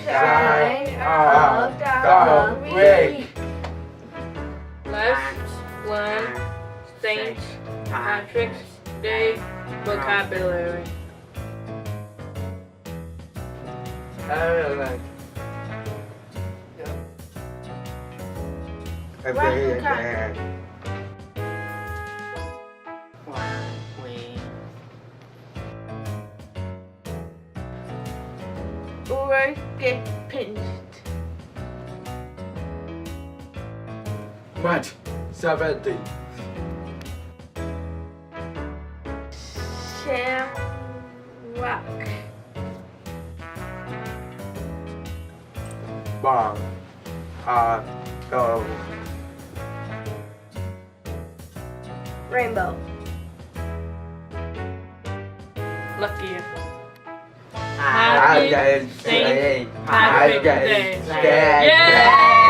sign of the week. Let's learn St. Patrick's Day vocabulary. Or get pinched. What? 70. Shamrock. Bomb. Go. Rainbow. Lucky. Happy St. Patrick's Day. Day. Yay!